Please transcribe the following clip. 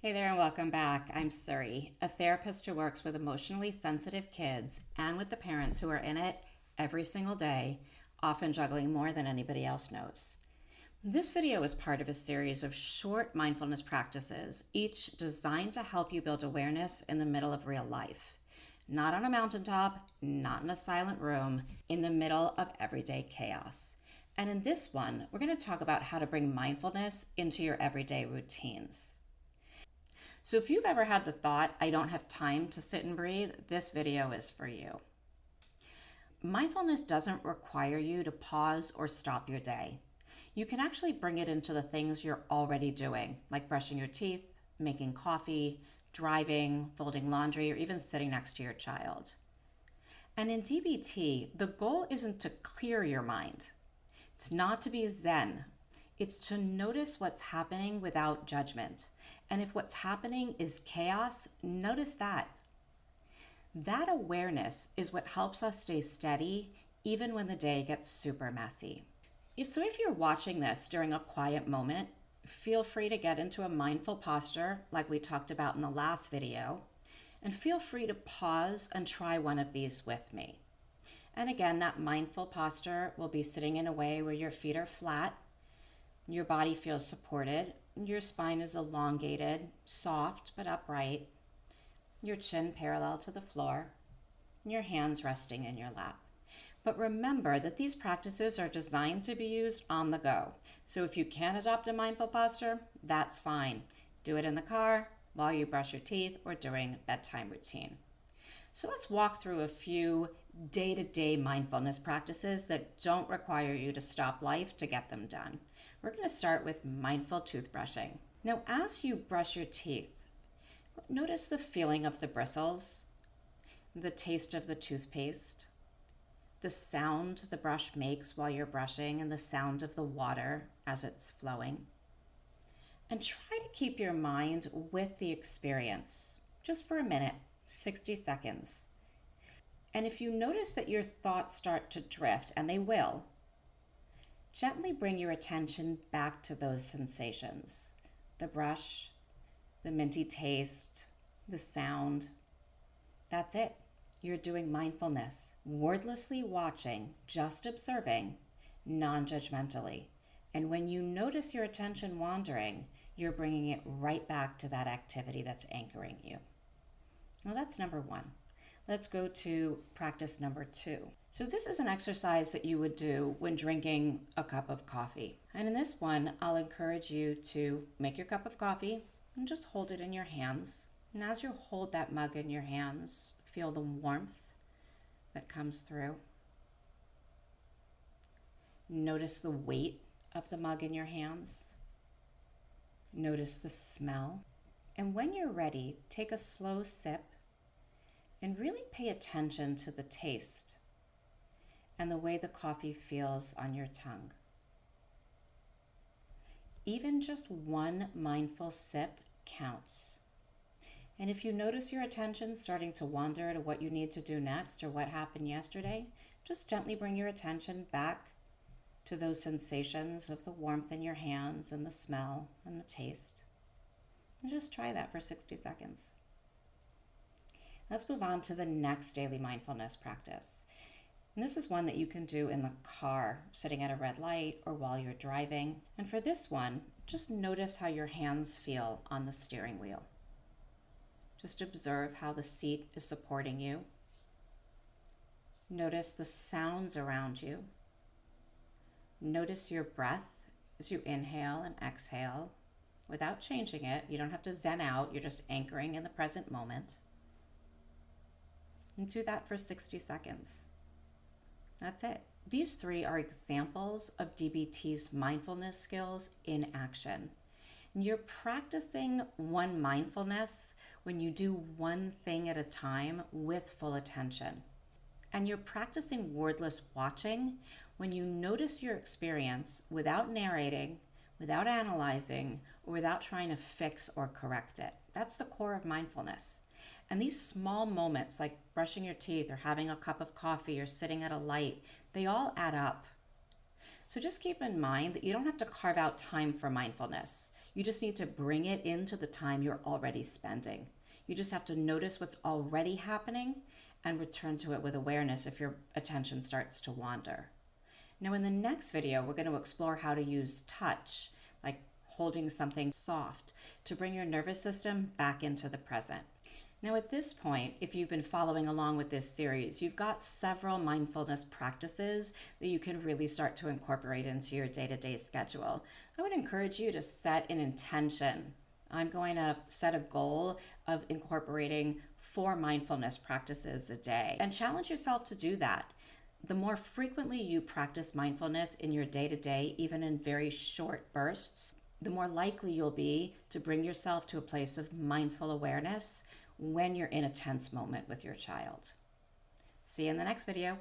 Hey there and welcome back. I'm Suri, a therapist who works with emotionally sensitive kids and with the parents who are in it every single day, often juggling more than anybody else knows. This video is part of a series of short mindfulness practices, each designed to help you build awareness in the middle of real life. Not on a mountaintop, not in a silent room, in the middle of everyday chaos. And in this one, we're going to talk about how to bring mindfulness into your everyday routines. So if you've ever had the thought, I don't have time to sit and breathe, this video is for you. Mindfulness doesn't require you to pause or stop your day. You can actually bring it into the things you're already doing, like brushing your teeth, making coffee, driving, folding laundry, or even sitting next to your child. And in DBT, the goal isn't to clear your mind. It's not to be zen. It's to notice what's happening without judgment. And if what's happening is chaos, notice that. That awareness is what helps us stay steady even when the day gets super messy. So if you're watching this during a quiet moment, feel free to get into a mindful posture like we talked about in the last video, and feel free to pause and try one of these with me. And again, that mindful posture will be sitting in a way where your feet are flat, your body feels supported, your spine is elongated, soft but upright, your chin parallel to the floor, and your hands resting in your lap. But remember that these practices are designed to be used on the go. So if you can adopt a mindful posture, that's fine. Do it in the car, while you brush your teeth, or during bedtime routine. So let's walk through a few day-to-day mindfulness practices that don't require you to stop life to get them done. We're going to start with mindful toothbrushing. Now, as you brush your teeth, notice the feeling of the bristles, the taste of the toothpaste, the sound the brush makes while you're brushing, and the sound of the water as it's flowing. And try to keep your mind with the experience, just for a minute, 60 seconds. And if you notice that your thoughts start to drift, and they will, gently bring your attention back to those sensations. The brush, the minty taste, the sound. That's it. You're doing mindfulness. Wordlessly watching, just observing, non-judgmentally. And when you notice your attention wandering, you're bringing it right back to that activity that's anchoring you. Well, that's number one. Let's go to practice number two. So this is an exercise that you would do when drinking a cup of coffee. And in this one, I'll encourage you to make your cup of coffee and just hold it in your hands. And as you hold that mug in your hands, feel the warmth that comes through. Notice the weight of the mug in your hands. Notice the smell. And when you're ready, take a slow sip and really pay attention to the taste and the way the coffee feels on your tongue. Even just one mindful sip counts. And if you notice your attention starting to wander to what you need to do next or what happened yesterday, just gently bring your attention back to those sensations of the warmth in your hands and the smell and the taste. And just try that for 60 seconds. Let's move on to the next daily mindfulness practice. And this is one that you can do in the car, sitting at a red light or while you're driving. And for this one, just notice how your hands feel on the steering wheel. Just observe how the seat is supporting you. Notice the sounds around you. Notice your breath as you inhale and exhale without changing it. You don't have to zen out, you're just anchoring in the present moment. And do that for 60 seconds. That's it. These three are examples of DBT's mindfulness skills in action. And you're practicing one mindfulness when you do one thing at a time with full attention. And you're practicing wordless watching when you notice your experience without narrating, without analyzing, or without trying to fix or correct it. That's the core of mindfulness. And these small moments, like brushing your teeth or having a cup of coffee or sitting at a light, they all add up. So just keep in mind that you don't have to carve out time for mindfulness. You just need to bring it into the time you're already spending. You just have to notice what's already happening and return to it with awareness if your attention starts to wander. Now, in the next video, we're going to explore how to use touch, like holding something soft, to bring your nervous system back into the present. Now, at this point, if you've been following along with this series, you've got several mindfulness practices that you can really start to incorporate into your day-to-day schedule. I would encourage you to set an intention. I'm going to set a goal of incorporating 4 mindfulness practices a day and challenge yourself to do that. The more frequently you practice mindfulness in your day-to-day, even in very short bursts, the more likely you'll be to bring yourself to a place of mindful awareness when you're in a tense moment with your child. See you in the next video.